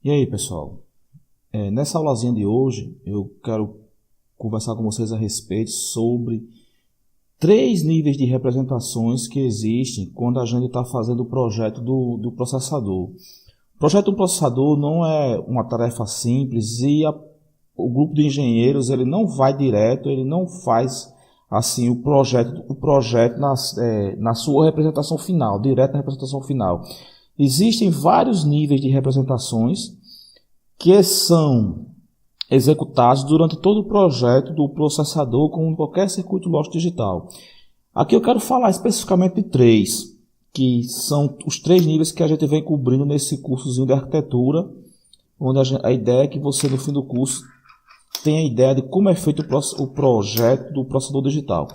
E aí, pessoal? Nessa aulazinha de hoje, eu quero conversar com vocês a respeito sobre 3 níveis de representações que existem quando a gente está fazendo o projeto do processador. O projeto do processador não é uma tarefa simples e o grupo de engenheiros ele não vai direto, ele não faz assim o projeto na sua representação final, direto na representação final. Existem vários níveis de representações que são executados durante todo o projeto do processador com qualquer circuito lógico digital. Aqui eu quero falar especificamente de 3, que são os 3 níveis que a gente vem cobrindo nesse cursozinho de arquitetura, onde a ideia é que você no fim do curso tenha a ideia de como é feito o projeto do processador digital.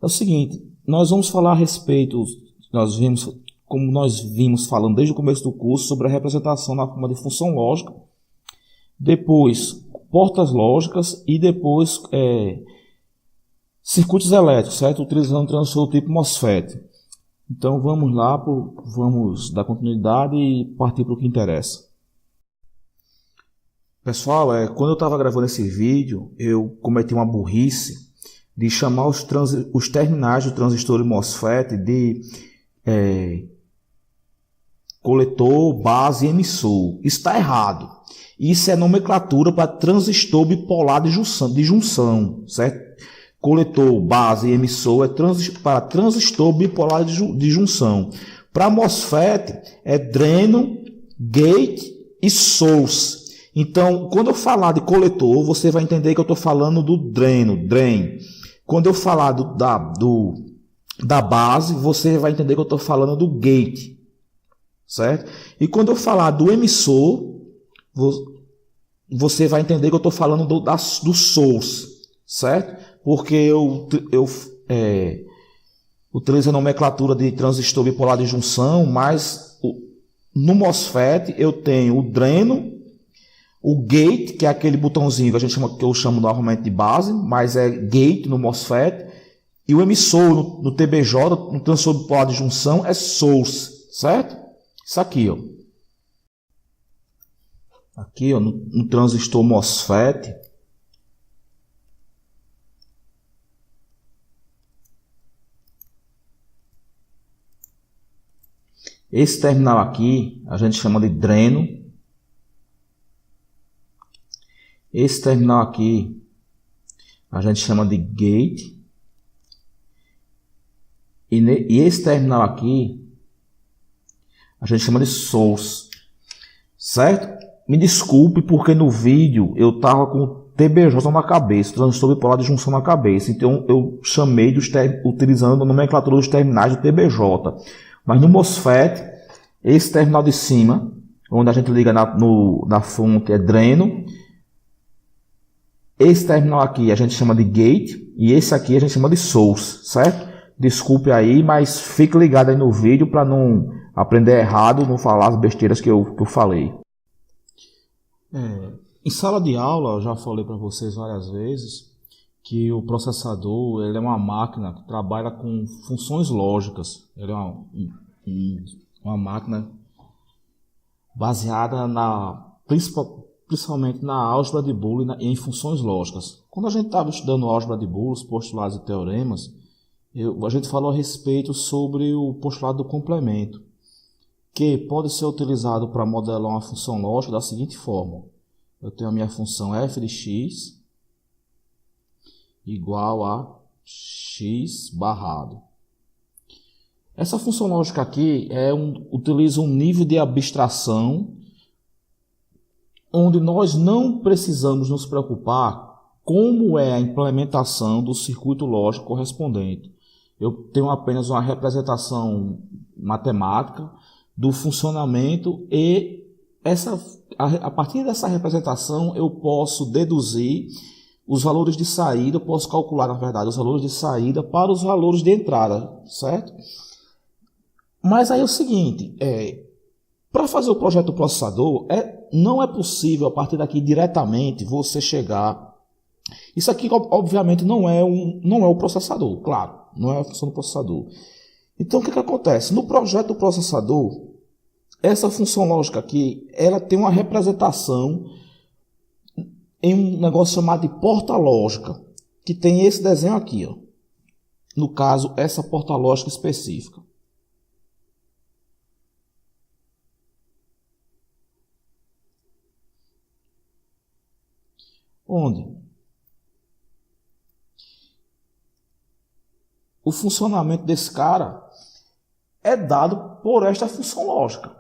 É o seguinte, nós vamos falar a respeito, como nós vimos falando desde o começo do curso, sobre a representação na forma de função lógica, depois portas lógicas e depois circuitos elétricos, certo? Utilizando o transistor tipo MOSFET. Então vamos lá, vamos dar continuidade e partir para o que interessa. Pessoal, quando eu estava gravando esse vídeo, eu cometi uma burrice de chamar os terminais do transistor MOSFET de coletor, base e emissor. Isso está errado. Isso é nomenclatura para transistor bipolar de junção, certo? Coletor, base e emissor para transistor bipolar de junção. Para MOSFET é dreno, gate e source. Então, quando eu falar de coletor, você vai entender que eu estou falando do drain. Quando eu falar da base, você vai entender que eu estou falando do gate. Certo? E quando eu falar do emissor, você vai entender que eu estou falando do source, certo? Porque eu utilizo a nomenclatura de transistor bipolar de junção, mas no MOSFET eu tenho o dreno, o gate, que é aquele botãozinho que eu chamo normalmente de base, mas é gate no MOSFET, e o emissor no TBJ, no transistor bipolar de junção, é source, certo? Isso aqui, ó. Aqui, ó, no transistor MOSFET. Esse terminal aqui, a gente chama de dreno. Esse terminal aqui, a gente chama de gate. E esse terminal aqui, a gente chama de source, certo? Me desculpe porque no vídeo eu estava com o TBJ na cabeça, transistor bipolar de junção na cabeça. Então eu chamei utilizando a nomenclatura dos terminais do TBJ. Mas no MOSFET, esse terminal de cima, onde a gente liga na fonte, é dreno. Esse terminal aqui a gente chama de gate e esse aqui a gente chama de source, certo? Desculpe aí, mas fique ligado aí no vídeo para não aprender errado, não falar as besteiras que eu falei. Em sala de aula, eu já falei para vocês várias vezes que o processador ele é uma máquina que trabalha com funções lógicas. Ele é uma máquina baseada principalmente na álgebra de Boole e em funções lógicas. Quando a gente estava estudando álgebra de Boole, os postulados e teoremas, a gente falou a respeito sobre o postulado do complemento, que pode ser utilizado para modelar uma função lógica da seguinte forma. Eu tenho a minha função f de x igual a x barrado. Essa função lógica aqui utiliza um nível de abstração onde nós não precisamos nos preocupar como é a implementação do circuito lógico correspondente. Eu tenho apenas uma representação matemática do funcionamento e a partir dessa representação eu posso deduzir os valores de saída, eu posso calcular, na verdade, os valores de saída para os valores de entrada, certo? Mas aí é o seguinte, para fazer o projeto do processador, não é possível, a partir daqui, diretamente, você chegar... Isso aqui, obviamente, não é o processador, claro, não é a função do processador. Então, o que acontece? No projeto do processador, essa função lógica aqui, ela tem uma representação em um negócio chamado de porta lógica, que tem esse desenho aqui, ó. No caso, essa porta lógica específica. Onde o funcionamento desse cara é dado por esta função lógica.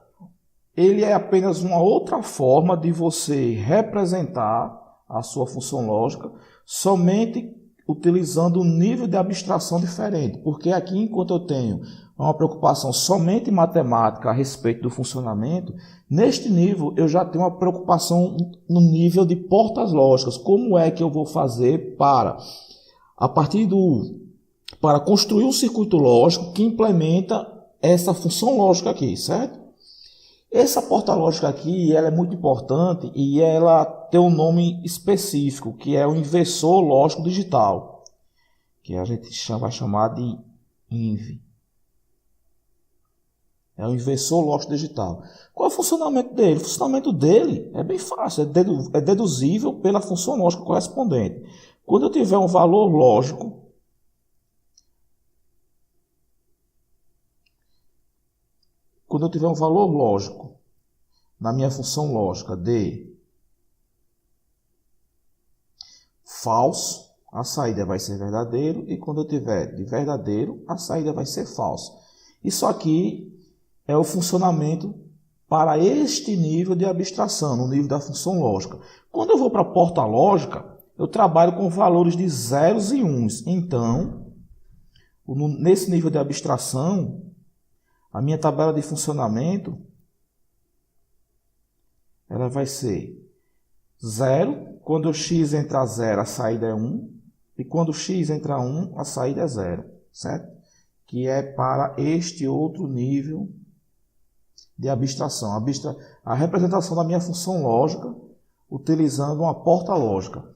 Ele é apenas uma outra forma de você representar a sua função lógica somente utilizando um nível de abstração diferente. Porque aqui, enquanto eu tenho uma preocupação somente matemática a respeito do funcionamento, neste nível eu já tenho uma preocupação no nível de portas lógicas. Como é que eu vou fazer para construir um circuito lógico que implementa essa função lógica aqui, certo? Essa porta lógica aqui, ela é muito importante e ela tem um nome específico, que é o inversor lógico digital, que a gente vai chamar de INV. É o inversor lógico digital. Qual é o funcionamento dele? O funcionamento dele é bem fácil, é deduzível pela função lógica correspondente. Quando eu tiver um valor lógico, na minha função lógica de falso, a saída vai ser verdadeiro, e quando eu tiver de verdadeiro, a saída vai ser falso. Isso aqui é o funcionamento para este nível de abstração, no nível da função lógica. Quando eu vou para a porta lógica, eu trabalho com valores de zeros e uns. Então, nesse nível de abstração, a minha tabela de funcionamento, ela vai ser 0, quando o x entra 0, a saída é 1, e quando o x entra 1, a saída é 0, certo? Que é para este outro nível de abstração. A representação da minha função lógica, utilizando uma porta lógica.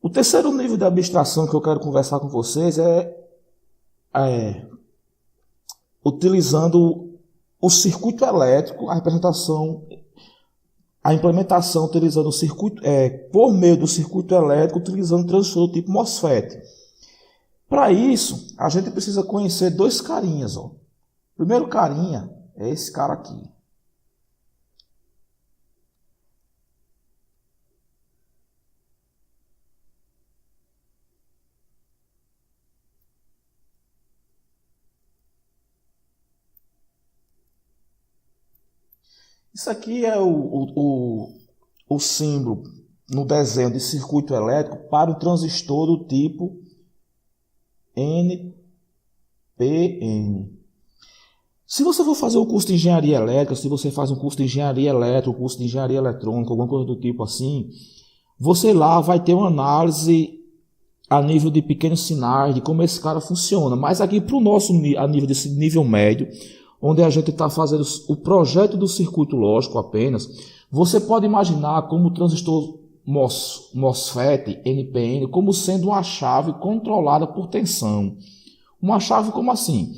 O terceiro nível de abstração que eu quero conversar com vocês é utilizando o circuito elétrico, a implementação utilizando o circuito, por meio do circuito elétrico, utilizando o transistor do tipo MOSFET. Para isso, a gente precisa conhecer dois carinhas. Ó. O primeiro carinha é esse cara aqui. Isso aqui é o símbolo no desenho de circuito elétrico para o transistor do tipo NPN. Se você for fazer um curso de engenharia elétrica, se você faz um curso de engenharia elétrica, um curso de engenharia eletrônica, alguma coisa do tipo assim, você lá vai ter uma análise a nível de pequenos sinais, de como esse cara funciona. Mas aqui para o nosso, a nível desse nível médio, onde a gente está fazendo o projeto do circuito lógico apenas, você pode imaginar como o transistor MOSFET, NPN, como sendo uma chave controlada por tensão. Uma chave como assim?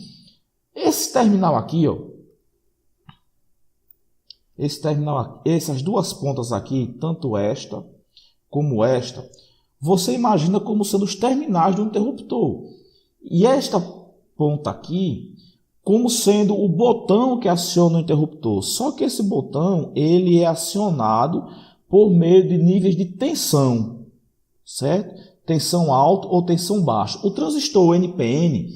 Esse terminal aqui, ó, essas duas pontas aqui, tanto esta como esta, você imagina como sendo os terminais do interruptor. E esta ponta aqui como sendo o botão que aciona o interruptor. Só que esse botão ele é acionado por meio de níveis de tensão, certo? Tensão alta ou tensão baixa. O transistor NPN,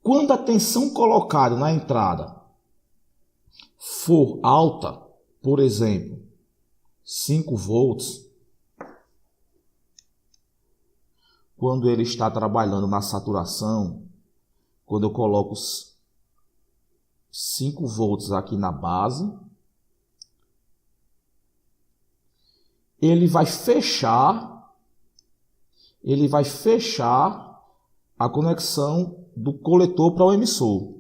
quando a tensão colocada na entrada for alta, por exemplo, 5 volts, quando ele está trabalhando na saturação, quando eu coloco 5 volts aqui na base, ele vai fechar a conexão do coletor para o emissor,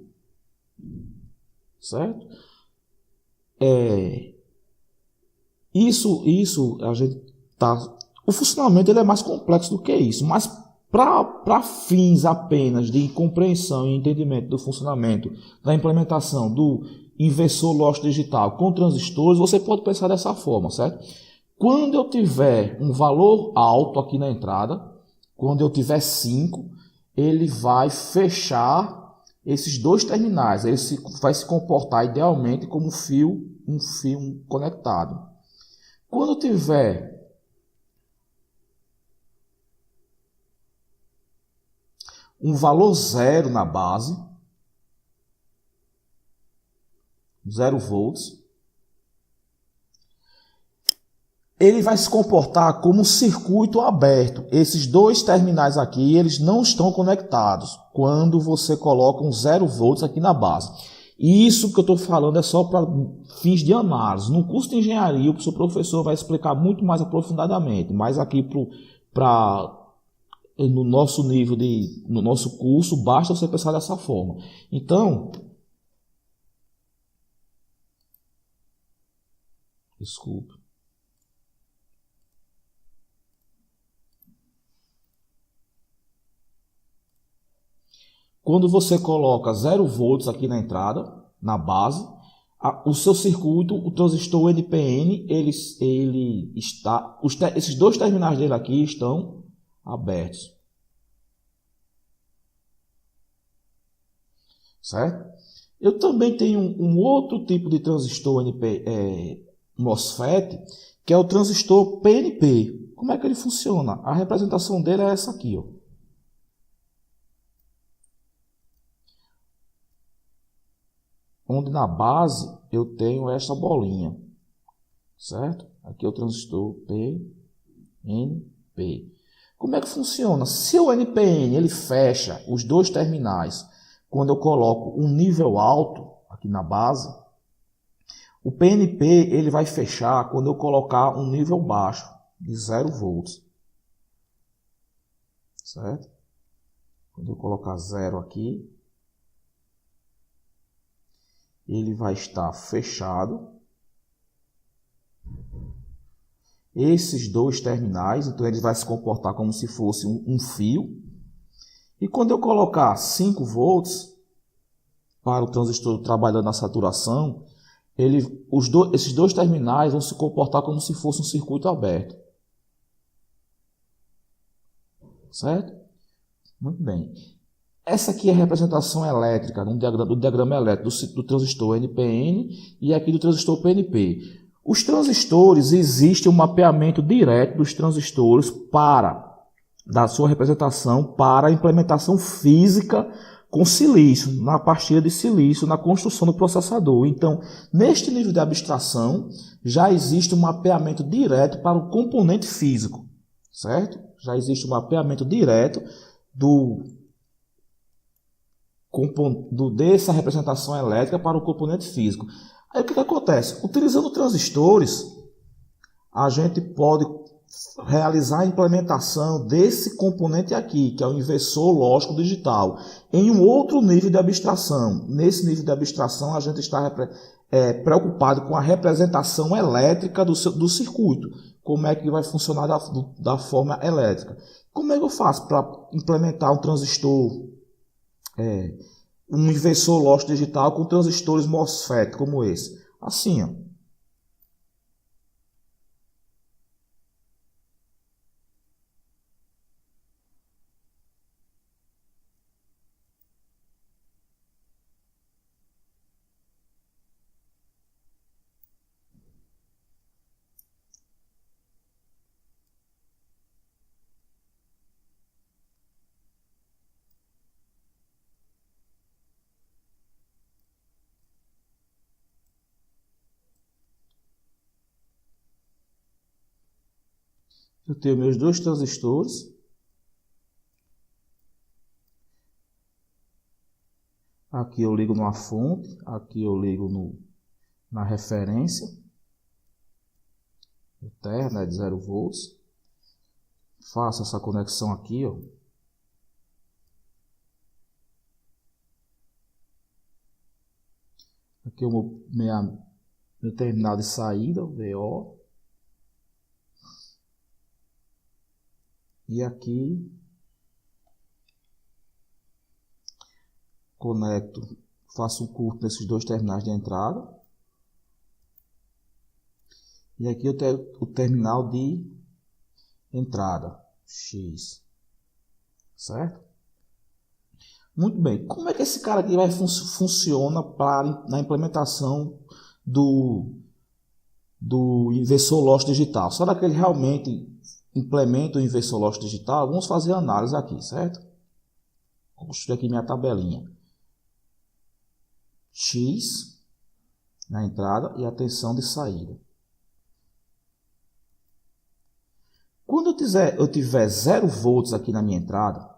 certo? Isso a gente tá. O funcionamento ele é mais complexo do que isso, mas Para fins apenas de compreensão e entendimento do funcionamento, da implementação do inversor lógico digital com transistores, você pode pensar dessa forma, certo? Quando eu tiver um valor alto aqui na entrada, quando eu tiver 5, ele vai fechar esses dois terminais. Ele vai se comportar idealmente como um fio conectado. Quando eu tiver um valor 0 na base, 0 volts, ele vai se comportar como um circuito aberto. Esses dois terminais aqui, eles não estão conectados quando você coloca um 0 volts aqui na base. E isso que eu estou falando é só para fins de análise. No curso de engenharia, o seu professor vai explicar muito mais aprofundadamente, mas aqui no nosso nível no nosso curso, basta você pensar dessa forma. Então, desculpe. Quando você coloca 0 volts aqui na entrada, na base, o seu circuito, o transistor NPN, esses dois terminais dele aqui estão abertos. Certo? Eu também tenho um outro tipo de transistor MOSFET, que é o transistor PNP. Como é que ele funciona? A representação dele é essa aqui, ó. Onde na base eu tenho esta bolinha, certo? Aqui é o transistor PNP. Como é que funciona? Se o NPN ele fecha os dois terminais quando eu coloco um nível alto aqui na base, o PNP ele vai fechar quando eu colocar um nível baixo de 0 volts, certo? Quando eu colocar 0 aqui, ele vai estar fechado. Esses dois terminais, então ele vai se comportar como se fosse um fio. E quando eu colocar 5 volts para o transistor trabalhando na saturação, esses dois terminais vão se comportar como se fosse um circuito aberto. Certo? Muito bem. Essa aqui é a representação elétrica, do diagrama elétrico do transistor NPN e aqui do transistor PNP. Os transistores, existe um mapeamento direto dos transistores da sua representação para a implementação física com silício, na pastilha de silício, na construção do processador. Então, neste nível de abstração, já existe um mapeamento direto para o componente físico, certo? Já existe um mapeamento direto dessa representação elétrica para o componente físico. Aí o que acontece? Utilizando transistores, a gente pode realizar a implementação desse componente aqui, que é o inversor lógico digital, em um outro nível de abstração. Nesse nível de abstração, a gente está preocupado com a representação elétrica do circuito. Como é que vai funcionar da forma elétrica. Como é que eu faço para implementar um transistor, um inversor lógico digital com transistores MOSFET como esse? Assim, ó. Eu tenho meus dois transistores. Aqui eu ligo numa fonte, aqui eu ligo na referência. O terno é de 0 volts. Faço essa conexão aqui, ó. Aqui o meu terminal de saída, o VO. E aqui conecto, faço um curto nesses dois terminais de entrada. E aqui eu tenho o terminal de entrada, X. Certo? Muito bem. Como é que esse cara aqui funciona na implementação do inversor lógico digital? Será que ele realmente implementa o inversor lógico digital? Vamos fazer a análise aqui, certo? Vou construir aqui minha tabelinha. X na entrada e a tensão de saída. Quando eu tiver 0 volts aqui na minha entrada,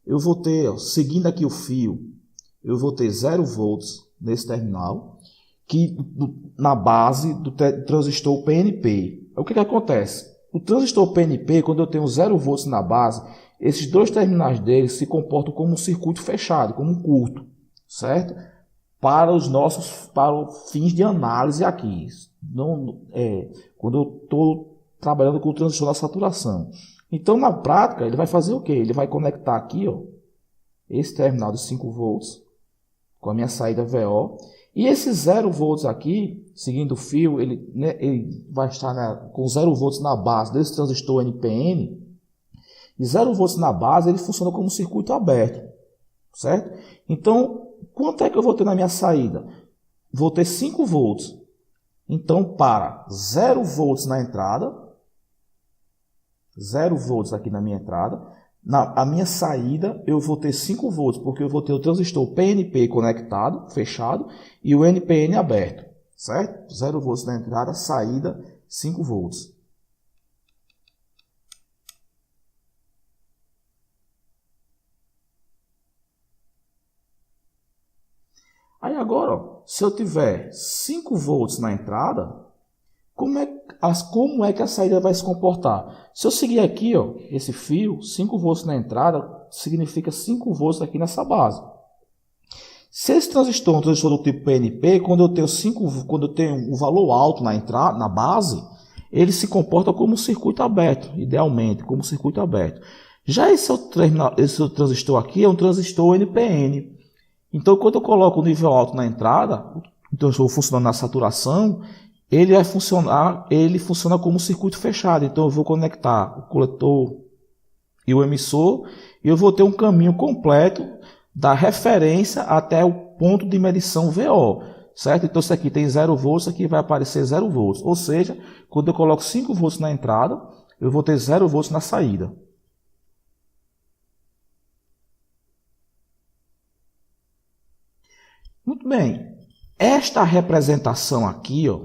eu vou ter, seguindo aqui o fio, eu vou ter 0 volts nesse terminal, que na base do transistor PNP. O que acontece? O transistor PNP, quando eu tenho 0 volts na base, esses dois terminais dele se comportam como um circuito fechado, como um curto, certo? Para os fins de análise aqui. Quando eu estou trabalhando com o transistor da saturação. Então, na prática, ele vai fazer o quê? Ele vai conectar aqui, ó, esse terminal de 5 volts com a minha saída VO. E esse 0 volts aqui, seguindo o fio, ele vai estar com 0 volts na base desse transistor NPN. E 0 volts na base, ele funciona como um circuito aberto, certo? Então, quanto é que eu vou ter na minha saída? Vou ter 5 volts. Então, para 0 volts na entrada, 0 volts aqui na minha entrada, a minha saída eu vou ter 5 volts, porque eu vou ter o transistor PNP conectado, fechado, e o NPN aberto, certo? 0 volts na entrada, saída 5 volts. Aí agora, ó, se eu tiver 5 volts na entrada, como é que a saída vai se comportar? Se eu seguir aqui, ó, esse fio, 5 volts na entrada, significa 5 volts aqui nessa base. Se esse transistor é um transistor do tipo PNP, quando eu tenho um valor alto na base, ele se comporta como um circuito aberto, idealmente, como um circuito aberto. Já esse outro transistor aqui é um transistor NPN. Então, quando eu coloco o nível alto na entrada, então eu estou funcionando na saturação, ele funciona como um circuito fechado. Então, eu vou conectar o coletor e o emissor, e eu vou ter um caminho completo da referência até o ponto de medição VO, certo? Então, se aqui tem 0 volts, aqui vai aparecer 0 volts. Ou seja, quando eu coloco 5 volts na entrada, eu vou ter 0 volts na saída. Muito bem, esta representação aqui, ó,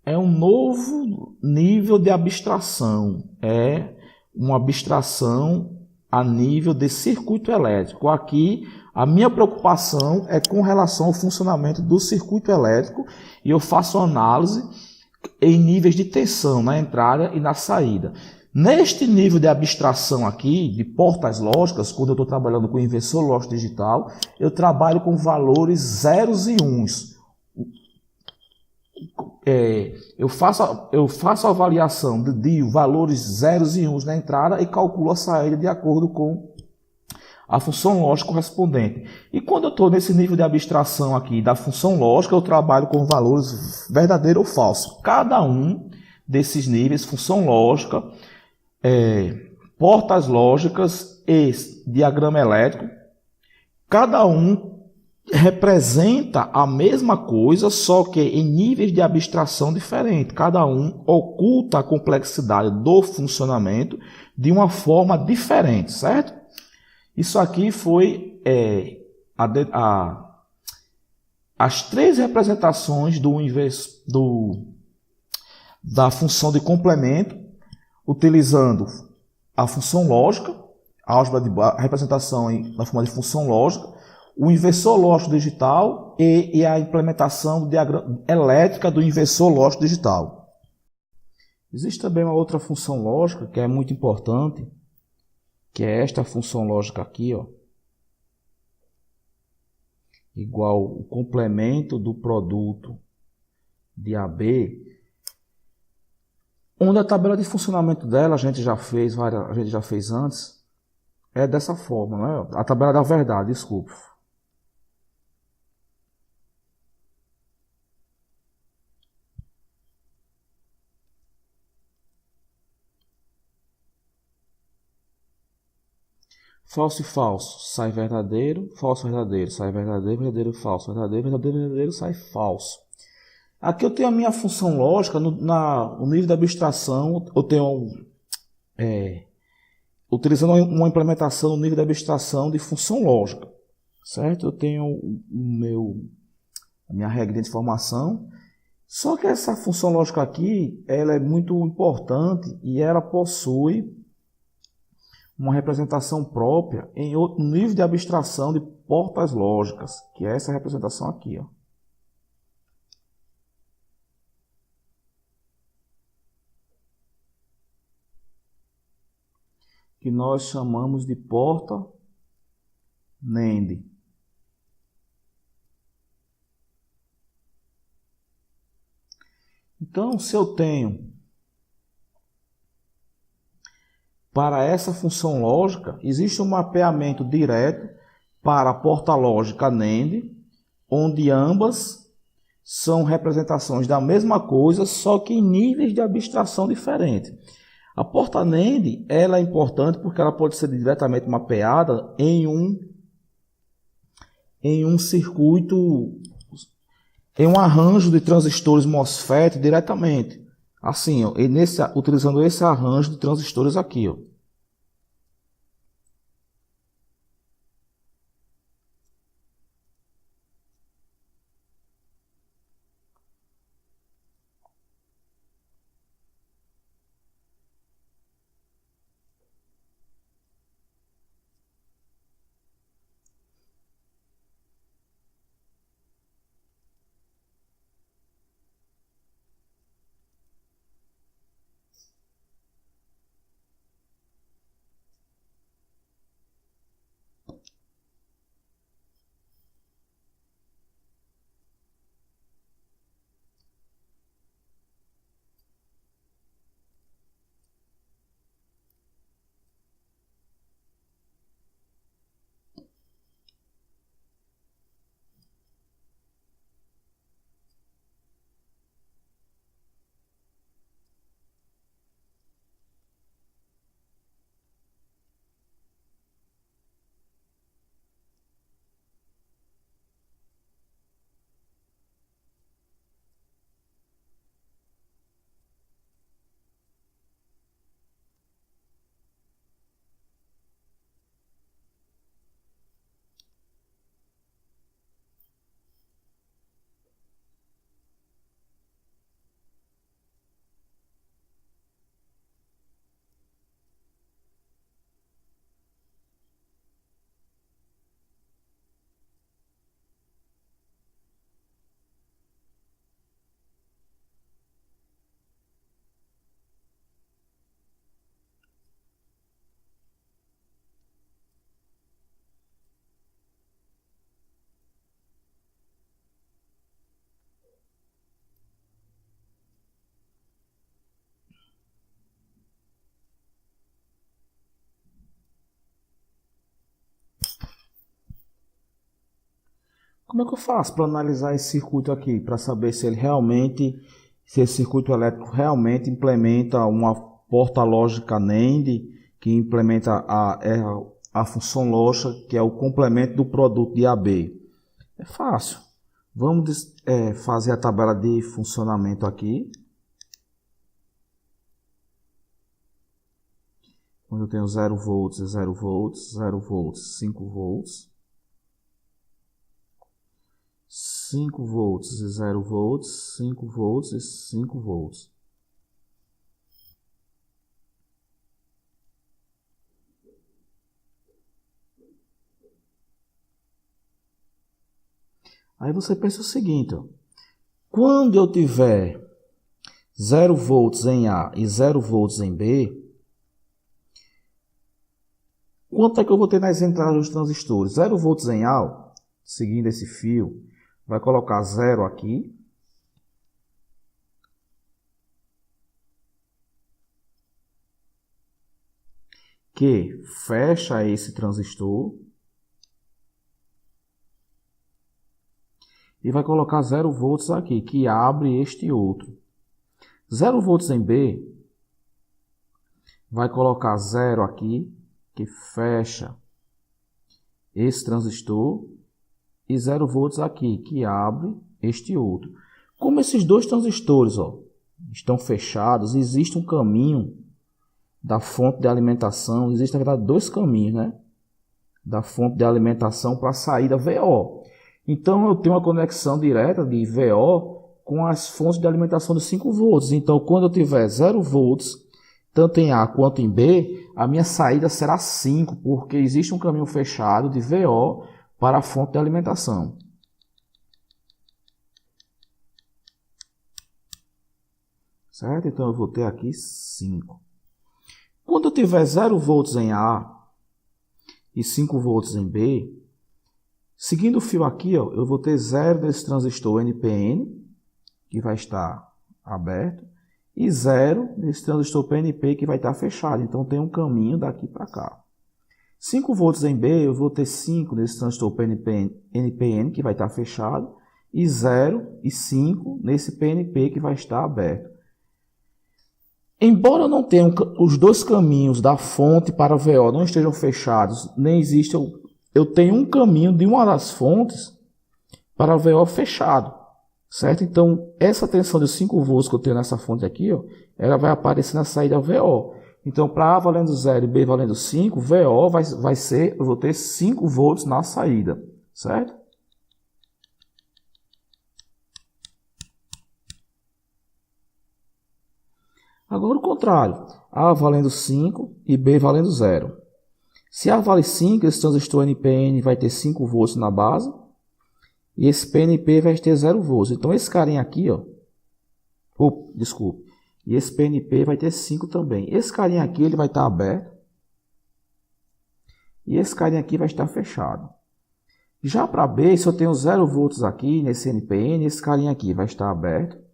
é um novo nível de abstração, é uma abstração a nível de circuito elétrico. Aqui, a minha preocupação é com relação ao funcionamento do circuito elétrico e eu faço análise em níveis de tensão na entrada e na saída. Neste nível de abstração aqui, de portas lógicas, quando eu estou trabalhando com inversor lógico digital, eu trabalho com valores zeros e uns. Eu faço a avaliação de valores zeros e uns na entrada e calculo a saída de acordo com a função lógica correspondente. E quando eu estou nesse nível de abstração aqui da função lógica, eu trabalho com valores verdadeiro ou falso. Cada um desses níveis, função lógica, portas lógicas e diagrama elétrico, cada um representa a mesma coisa, só que em níveis de abstração diferentes. Cada um oculta a complexidade do funcionamento de uma forma diferente, certo? Isso aqui foi as 3 representações da função de complemento, utilizando a função lógica, a representação na forma de função lógica, o inversor lógico digital e a implementação elétrica do inversor lógico digital. Existe também uma outra função lógica que é muito importante, que é esta função lógica aqui, ó, igual o complemento do produto de AB Onde a tabela de funcionamento dela a gente já fez antes, é dessa forma, não é? A tabela da verdade, desculpe. Falso e falso, sai verdadeiro, falso, verdadeiro, sai verdadeiro, verdadeiro, falso, verdadeiro, verdadeiro, verdadeiro, sai falso. Aqui eu tenho a minha função lógica, no nível de abstração, eu tenho, utilizando uma implementação no nível de abstração de função lógica, certo? Eu tenho a minha regra de informação, só que essa função lógica aqui, ela é muito importante e ela possui uma representação própria em outro nível de abstração de portas lógicas, que é essa representação aqui, ó. Que nós chamamos de porta NAND. Então, se eu tenho para essa função lógica, existe um mapeamento direto para a porta lógica NAND, onde ambas são representações da mesma coisa, só que em níveis de abstração diferentes. A porta NAND, ela é importante porque ela pode ser diretamente mapeada em um circuito, em um arranjo de transistores MOSFET diretamente. Assim, ó, utilizando esse arranjo de transistores aqui, ó. Como é que eu faço para analisar esse circuito aqui, para saber se esse circuito elétrico realmente implementa uma porta lógica NAND, que implementa a função lógica, que é o complemento do produto de AB? É fácil. Vamos fazer a tabela de funcionamento aqui. Onde eu tenho 0 volts e 0 volts, 0 volts, 5 volts. 5 volts e 0 volts, 5 volts e 5 volts. Aí você pensa o seguinte, ó, quando eu tiver 0 volts em A e 0 volts em B, quanto é que eu vou ter nas entradas dos transistores? 0 volts em A, ó, seguindo esse fio, vai colocar 0 aqui. que fecha esse transistor e vai colocar 0 volts aqui, que abre este outro. 0 volts em B vai colocar 0 aqui, que fecha esse transistor, e 0 volts aqui, que abre este outro. Como esses dois transistores estão fechados, existe um caminho da fonte de alimentação, existem na verdade dois caminhos, né? Da fonte de alimentação para a saída VO. Então eu tenho uma conexão direta de VO com as fontes de alimentação de 5 volts. Então quando eu tiver 0 volts, tanto em A quanto em B, a minha saída será 5, porque existe um caminho fechado de VO para a fonte de alimentação. Certo? Então eu vou ter aqui 5. Quando eu tiver 0 volts em A e 5 volts em B, seguindo o fio aqui, eu vou ter 0 desse transistor NPN, que vai estar aberto, e 0 desse transistor PNP, que vai estar fechado. Então tem um caminho daqui para cá. 5 volts em B, eu vou ter 5 desse transistor NPN, que vai estar fechado, e 0 e 5 nesse PNP, que vai estar aberto. Embora eu não tenha os dois caminhos da fonte para VO não estejam fechados, nem existe, eu tenho um caminho de uma das fontes para VO fechado, certo? Então, essa tensão de 5 volts que eu tenho nessa fonte aqui, ela vai aparecer na saída VO. Então, para A valendo 0 e B valendo 5, VO vai ser, eu vou ter 5 volts na saída, certo? Agora o contrário, A valendo 5 e B valendo 0. Se A vale 5, esse transistor NPN vai ter 5 volts na base e esse PNP vai ter 0 volts. Então esse carinha aqui, desculpe, e esse PNP vai ter 5 também. Esse carinha aqui ele vai estar aberto e esse carinha aqui vai estar fechado. Já para B, se eu tenho 0 volts aqui nesse NPN, esse carinha aqui vai estar aberto.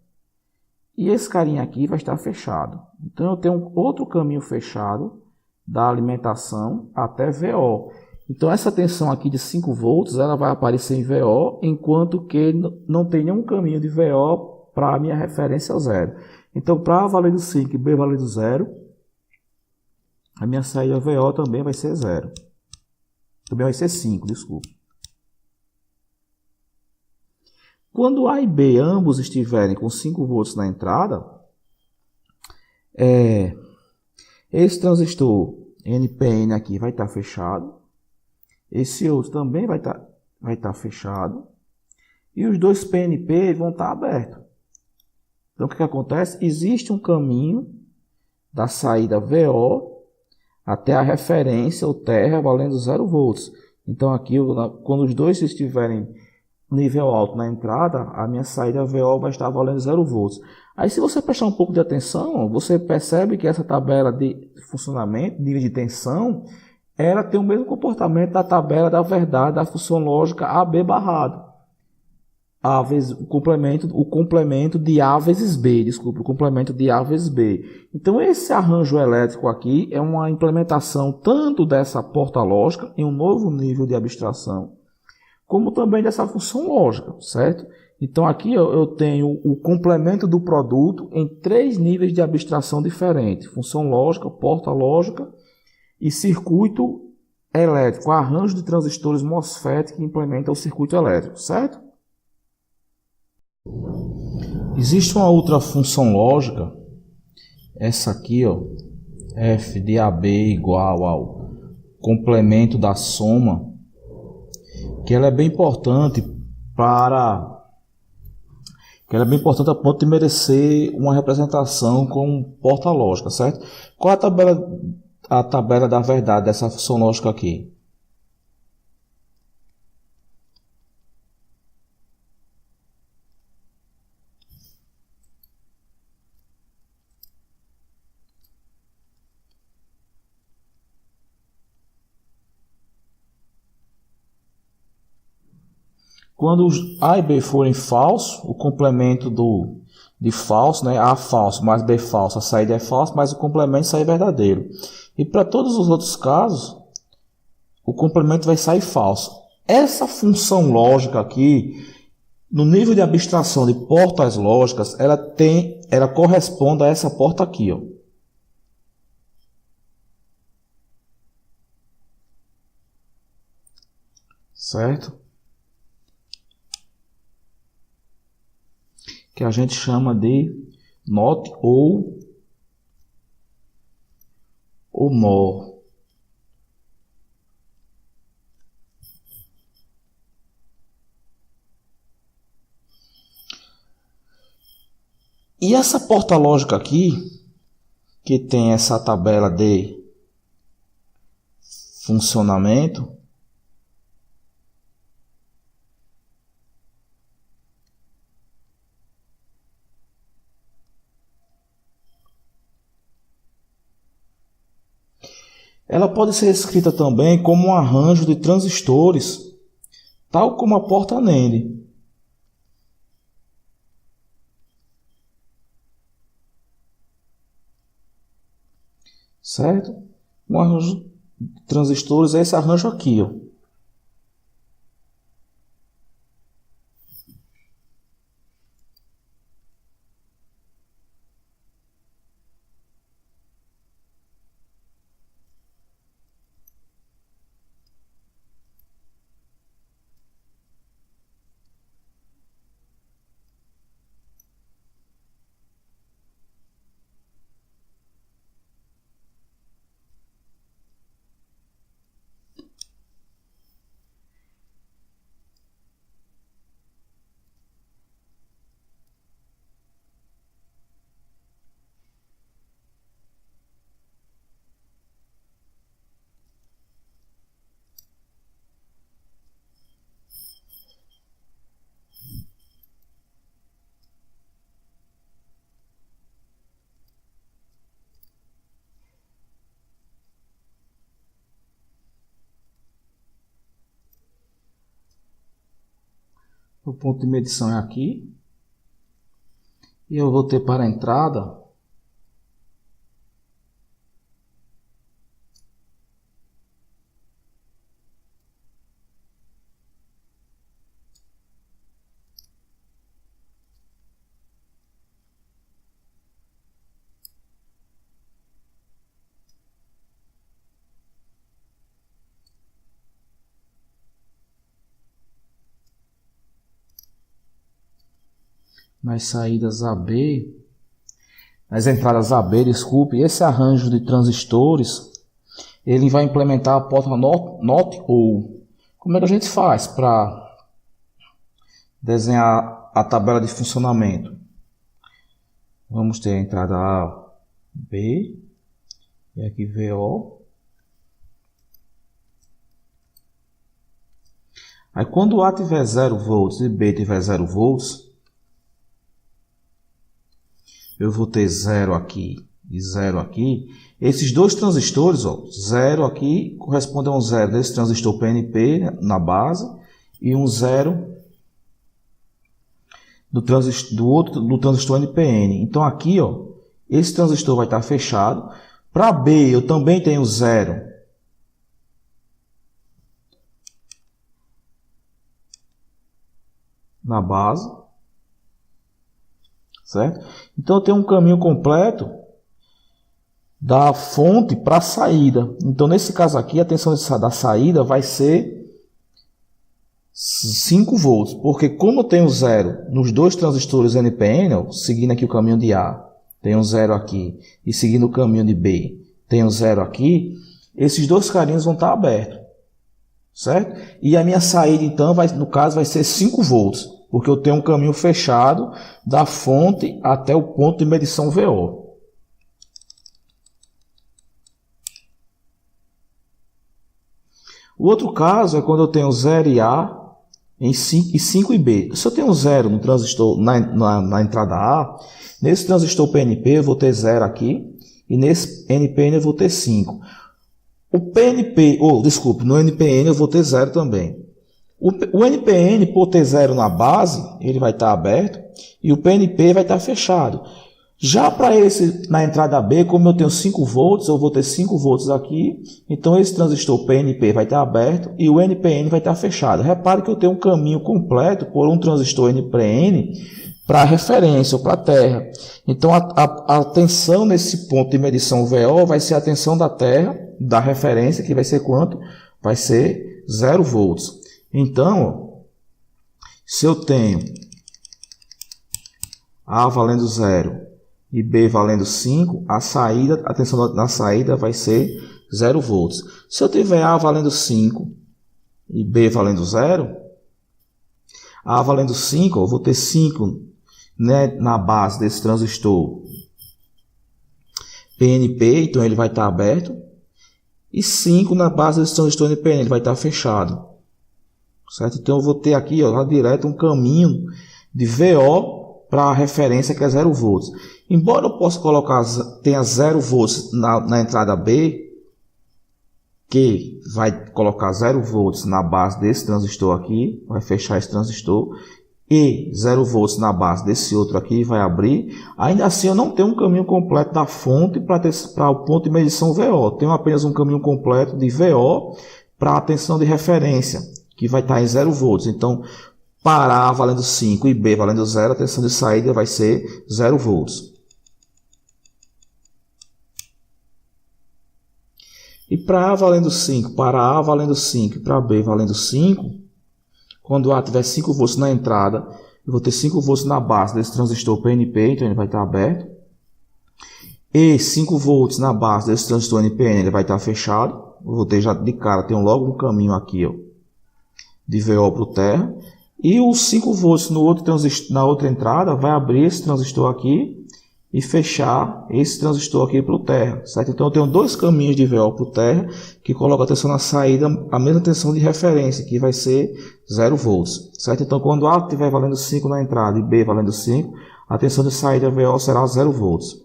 E esse carinha aqui vai estar fechado. Então eu tenho outro caminho fechado da alimentação até VO. Então essa tensão aqui de 5 volts ela vai aparecer em VO, enquanto que não tem nenhum caminho de VO para a minha referência 0. Então para A valendo 5 e B valendo 0, a minha saída VO também vai ser 0. Também vai ser 5, desculpa. Quando A e B ambos estiverem com 5 volts na entrada, esse transistor NPN aqui vai estar fechado, esse outro também vai estar fechado, e os dois PNP vão estar abertos. Então o que acontece? Existe um caminho da saída VO até a referência, ou terra, valendo 0 volts. Então aqui, quando os dois estiverem nível alto na entrada, a minha saída VO vai estar valendo 0 volts. Aí se você prestar um pouco de atenção, você percebe que essa tabela de funcionamento, nível de tensão, ela tem o mesmo comportamento da tabela da verdade da função lógica AB barrado. O complemento de A vezes B, o complemento de A vezes B. Então esse arranjo elétrico aqui é uma implementação tanto dessa porta lógica em um novo nível de abstração, como também dessa função lógica, certo? Então aqui eu tenho o complemento do produto em 3 níveis de abstração diferentes: função lógica, porta lógica e circuito elétrico, arranjo de transistores MOSFET que implementa o circuito elétrico, certo? Existe uma outra função lógica, essa aqui, f de AB igual ao complemento da soma, que ela é bem importante a ponto de merecer uma representação com porta lógica, certo? Qual é a tabela da verdade dessa função lógica aqui? Quando A e B forem falsos, o complemento de falso, né? A falso mais B falso, a saída é falsa, mas o complemento sai verdadeiro. E para todos os outros casos, o complemento vai sair falso. Essa função lógica aqui, no nível de abstração de portas lógicas, ela corresponde a essa porta aqui, ó. Certo? Que a gente chama de NOT ou NOR. E essa porta lógica aqui, que tem essa tabela de funcionamento, ela pode ser escrita também como um arranjo de transistores, tal como a porta NAND. Certo? Um arranjo de transistores é esse arranjo aqui, ó. O ponto de medição é aqui. E eu vou ter para a entrada nas saídas AB, nas entradas AB, desculpe, esse arranjo de transistores, ele vai implementar a porta NOT ou. Como é que a gente faz para desenhar a tabela de funcionamento? Vamos ter a entrada A, B, e aqui VO. Aí quando A tiver 0 volts e B tiver 0 volts, eu vou ter 0 aqui e 0 aqui. Esses dois transistores, ó, 0 aqui corresponde a um 0 desse transistor PNP na base e um 0 do transistor NPN. Então aqui, ó, esse transistor vai estar fechado. Para B eu também tenho 0 na base. Certo? Então eu tenho um caminho completo da fonte para a saída. Então nesse caso aqui a tensão da saída vai ser 5 volts, porque como eu tenho 0 nos dois transistores NPN, ó, seguindo aqui o caminho de A, tenho 0 aqui, e seguindo o caminho de B, tenho 0 aqui, esses dois carinhos vão estar abertos. Certo? E a minha saída então, no caso, vai ser 5 volts. Porque eu tenho um caminho fechado da fonte até o ponto de medição VO. O outro caso é quando eu tenho 0 e A e 5 e B. Se eu tenho 0 no transistor, na entrada A, nesse transistor PNP eu vou ter 0 aqui e nesse NPN eu vou ter 5. No NPN eu vou ter 0 também. O NPN, por ter 0 na base, ele vai estar aberto e o PNP vai estar fechado. Já para esse, na entrada B, como eu tenho 5 volts, eu vou ter 5 volts aqui, então esse transistor PNP vai estar aberto e o NPN vai estar fechado. Repare que eu tenho um caminho completo por um transistor NPN para referência ou para terra. Então a tensão nesse ponto de medição VO vai ser a tensão da terra, da referência, que vai ser quanto? Vai ser 0 volts. Então, se eu tenho A valendo 0 e B valendo 5, a tensão na saída vai ser 0 volts. Se eu tiver A valendo 5 e B valendo 0, A valendo 5, eu vou ter 5, né, na base desse transistor PNP, então ele vai estar aberto, e 5 na base desse transistor NPN, ele vai estar fechado. Certo? Então eu vou ter aqui, ó, lá direto um caminho de VO para a referência, que é 0 volts. Embora eu possa colocar, tenha 0 volts na entrada B, que vai colocar 0 volts na base desse transistor aqui, vai fechar esse transistor, e 0 volts na base desse outro aqui, vai abrir. Ainda assim eu não tenho um caminho completo da fonte para o ponto de medição VO. Tenho apenas um caminho completo de VO para a tensão de referência, que vai estar em 0 volts. Então, para A valendo 5 e B valendo 0, a tensão de saída vai ser 0 volts. E para A valendo 5, para A valendo 5 e para B valendo 5, quando A tiver 5 volts na entrada, eu vou ter 5 volts na base desse transistor PNP, então ele vai estar aberto. E 5 volts na base desse transistor NPN, ele vai estar fechado. Eu vou ter já de cara, tenho logo um caminho aqui, ó, de VO para o terra. E os 5 volts no outro transistor, na outra entrada, vai abrir esse transistor aqui e fechar esse transistor aqui para o terra, certo? Então eu tenho 2 caminhos de VO para o terra que colocam a tensão na saída, a mesma tensão de referência, que vai ser 0 volts, certo? Então quando A estiver valendo 5 na entrada e B valendo 5, a tensão de saída VO será 0 volts.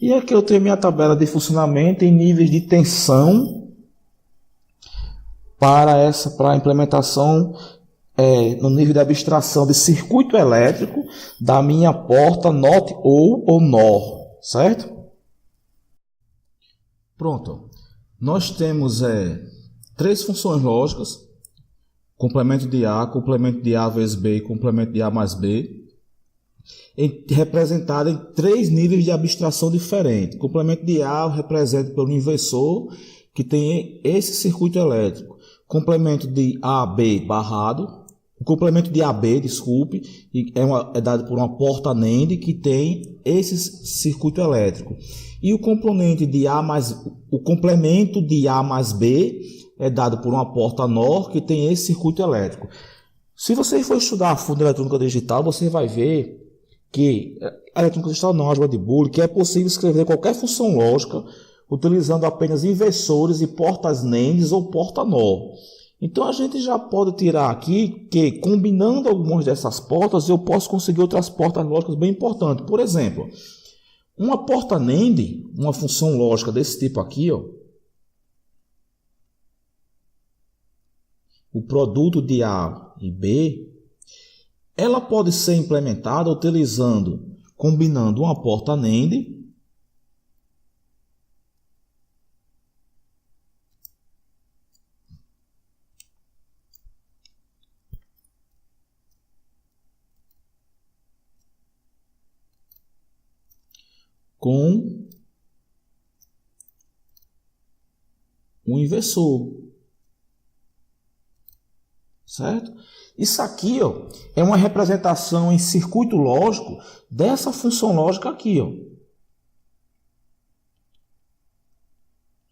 E aqui eu tenho minha tabela de funcionamento em níveis de tensão para a implementação no nível de abstração de circuito elétrico da minha porta NOT ou NOR, certo? Pronto. Nós temos 3 funções lógicas: complemento de A vezes B e complemento de A mais B, representada em 3 níveis de abstração diferentes. O complemento de A representa pelo inversor, que tem esse circuito elétrico. Complemento de AB barrado. O complemento de AB, desculpe, é dado por uma porta NAND que tem esse circuito elétrico. E o complemento de A mais B é dado por uma porta NOR que tem esse circuito elétrico. Se você for estudar a fundo eletrônica digital, você vai ver que a eletrônica digital não, a álgebra de Boole, que é possível escrever qualquer função lógica utilizando apenas inversores e portas NAND ou porta NOR. Então a gente já pode tirar aqui que, combinando algumas dessas portas, eu posso conseguir outras portas lógicas bem importantes. Por exemplo, uma porta NAND, uma função lógica desse tipo aqui, ó, o produto de A e B, ela pode ser implementada combinando uma porta NAND com um inversor, certo? Isso aqui, ó, é uma representação em circuito lógico dessa função lógica aqui, ó,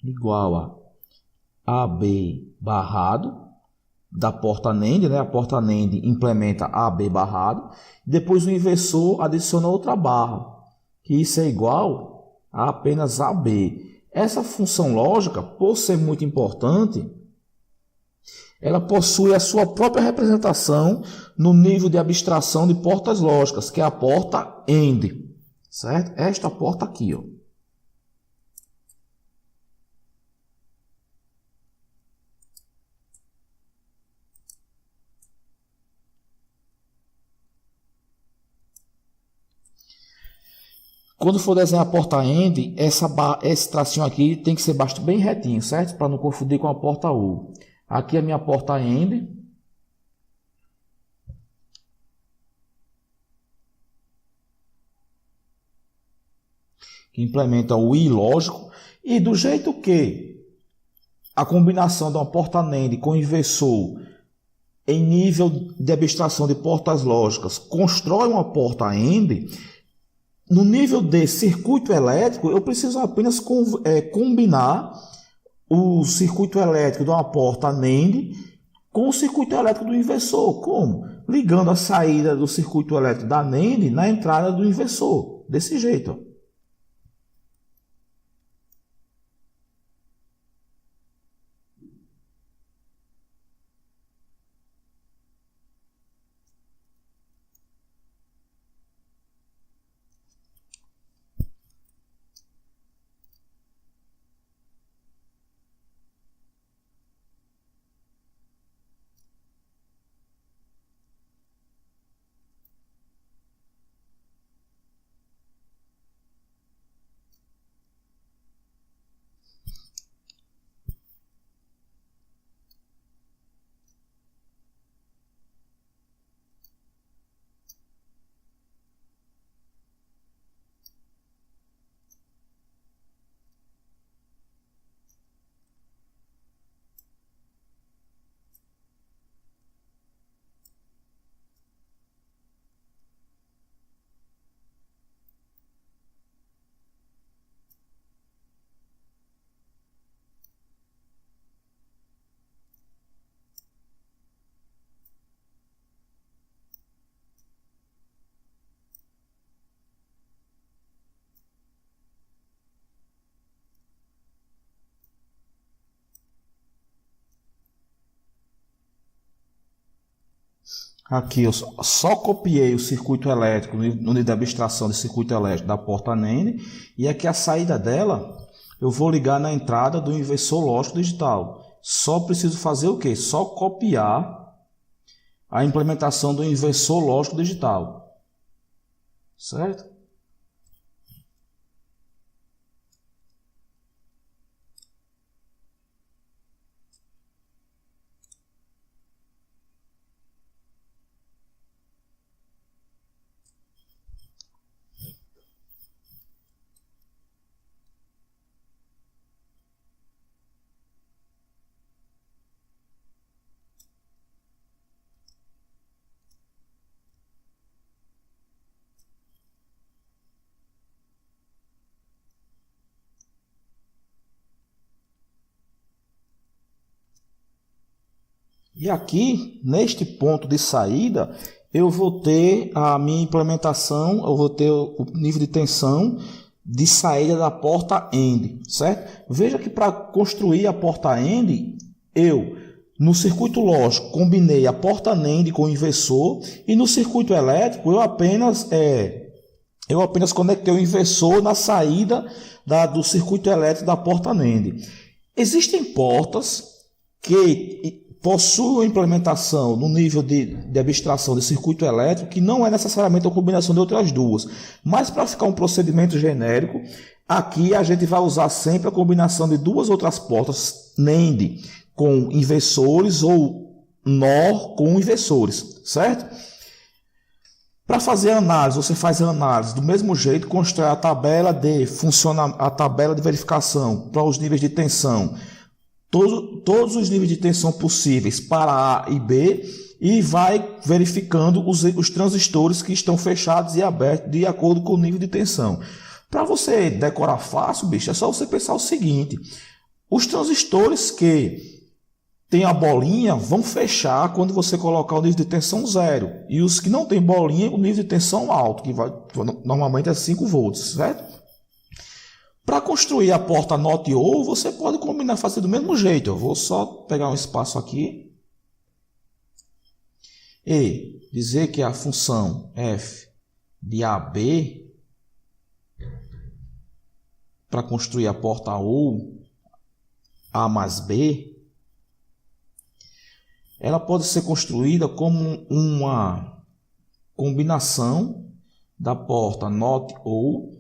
igual a AB barrado da porta NAND, né? A porta NAND implementa AB barrado, depois o inversor adiciona outra barra, que isso é igual a apenas AB. Essa função lógica, por ser muito importante, ela possui a sua própria representação no nível de abstração de portas lógicas, que é a porta AND, certo? Esta porta aqui, ó. quando for desenhar a porta end, esse tracinho aqui tem que ser bem retinho, certo? Para não confundir com a porta ou. Aqui é a minha porta end. Que implementa o I lógico. E do jeito que a combinação de uma porta NAND com inversor em nível de abstração de portas lógicas constrói uma porta AND, no nível de circuito elétrico eu preciso apenas combinar o circuito elétrico de uma porta NAND com o circuito elétrico do inversor. Como? Ligando a saída do circuito elétrico da NAND na entrada do inversor. Desse jeito, ó. Aqui eu só copiei o circuito elétrico no nível de abstração de circuito elétrico da porta NAND, e aqui a saída dela eu vou ligar na entrada do inversor lógico digital. Só preciso fazer o quê? Só copiar a implementação do inversor lógico digital. Certo? E aqui, neste ponto de saída, eu vou ter a minha implementação, eu vou ter o nível de tensão de saída da porta AND, certo? Veja que para construir a porta AND, eu, no circuito lógico, combinei a porta NAND com o inversor, e no circuito elétrico, eu apenas conectei o inversor na saída do circuito elétrico da porta NAND. Existem portas que possuem implementação no nível de abstração de circuito elétrico que não é necessariamente a combinação de outras duas. Mas para ficar um procedimento genérico, aqui a gente vai usar sempre a combinação de duas outras portas NAND com inversores ou NOR com inversores, certo? Para fazer a análise, você faz a análise do mesmo jeito, constrói a tabela de verificação para os níveis de tensão. Todos os níveis de tensão possíveis para A e B, e vai verificando os transistores que estão fechados e abertos de acordo com o nível de tensão. Para você decorar fácil, bicho, é só você pensar o seguinte: os transistores que tem a bolinha vão fechar quando você colocar o nível de tensão 0, e os que não tem bolinha, o nível de tensão alto, que normalmente é 5 volts, certo? Para construir a porta NOT OR, você pode combinar, fazer do mesmo jeito. Eu vou só pegar um espaço aqui e dizer que a função f de AB, para construir a porta OR, A mais B, ela pode ser construída como uma combinação da porta NOT OR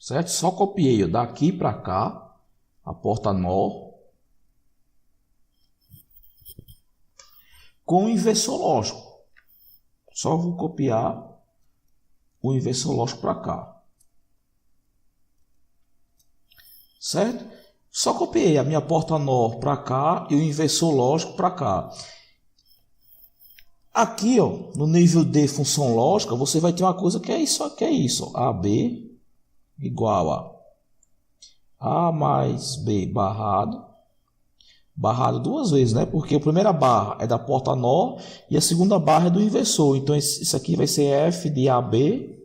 certo? Só copiei ó, daqui para cá a porta NOR com o inversor lógico. Só vou copiar o inversor lógico para cá, certo? Só copiei a minha porta NOR para cá e o inversor lógico para cá. Aqui, ó, no nível de função lógica, você vai ter uma coisa que é isso, ó, AB igual a mais B barrado duas vezes, né? Porque a primeira barra é da porta NOR e a segunda barra é do inversor. Então, isso aqui vai ser F de AB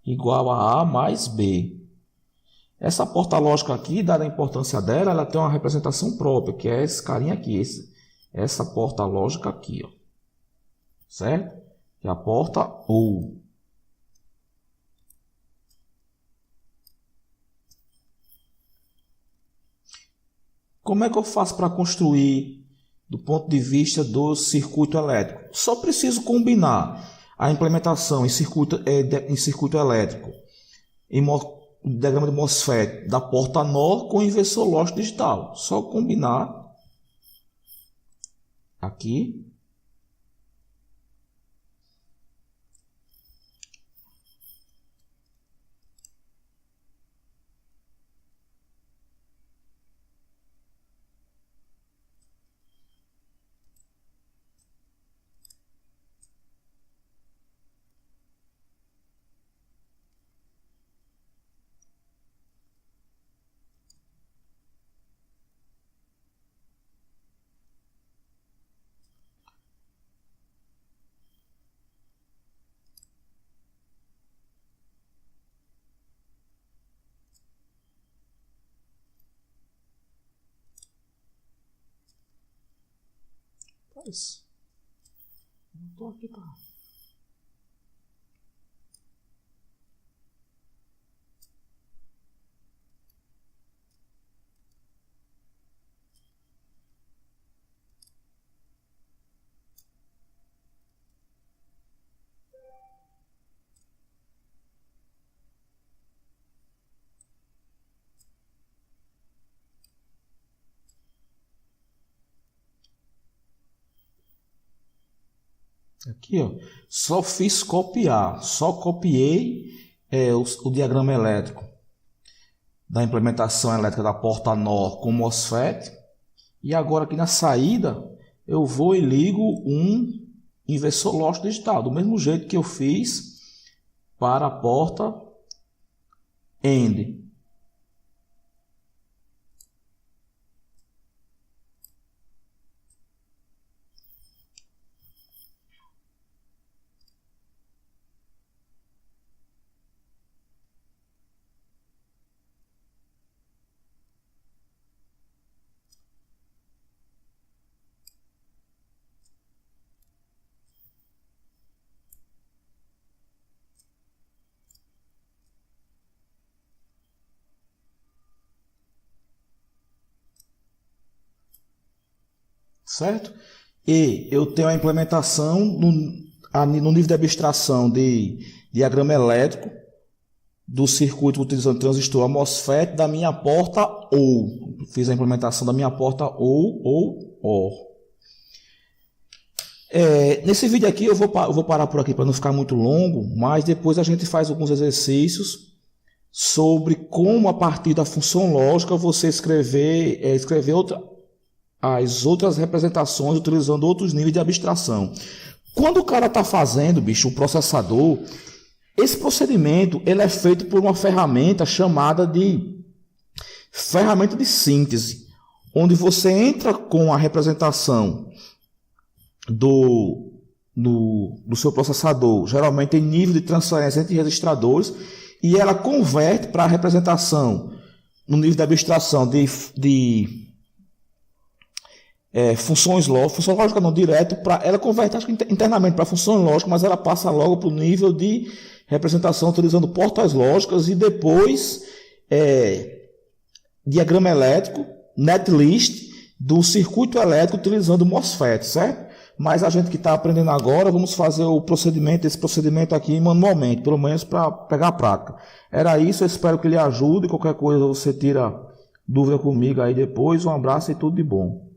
igual a mais B. Essa porta lógica aqui, dada a importância dela, ela tem uma representação própria, que é esse carinha aqui, essa porta lógica aqui, ó. Certo? Que é a porta OU. Como é que eu faço para construir do ponto de vista do circuito elétrico? Só preciso combinar a implementação em circuito elétrico, em diagrama de MOSFET, da porta NOR com o inversor lógico digital. Só combinar aqui. Não estou aqui, tá? Aqui, ó, só fiz copiar, só copiei o diagrama elétrico da implementação elétrica da porta NOR com MOSFET. E agora aqui na saída eu vou e ligo um inversor lógico digital, do mesmo jeito que eu fiz para a porta AND. Certo? E eu tenho a implementação no nível de abstração de diagrama elétrico do circuito utilizando transistor MOSFET da minha porta OU. Fiz a implementação da minha porta OU. Nesse vídeo aqui eu vou parar por aqui para não ficar muito longo, mas depois a gente faz alguns exercícios sobre como a partir da função lógica você escrever as outras representações utilizando outros níveis de abstração. Quando o cara está fazendo, bicho, o processador, esse procedimento ele é feito por uma ferramenta chamada de ferramenta de síntese, onde você entra com a representação do seu processador, geralmente em nível de transferência entre registradores, e ela converte para a representação no nível de abstração de funções lógicas, não direto, ela converte acho que internamente para funções lógicas, mas ela passa logo para o nível de representação utilizando portas lógicas e depois diagrama elétrico, netlist do circuito elétrico utilizando MOSFET, certo? Mas a gente que está aprendendo agora, vamos fazer esse procedimento aqui manualmente, pelo menos para pegar a prática. Era isso, eu espero que lhe ajude. Qualquer coisa você tira dúvida comigo aí depois. Um abraço e tudo de bom.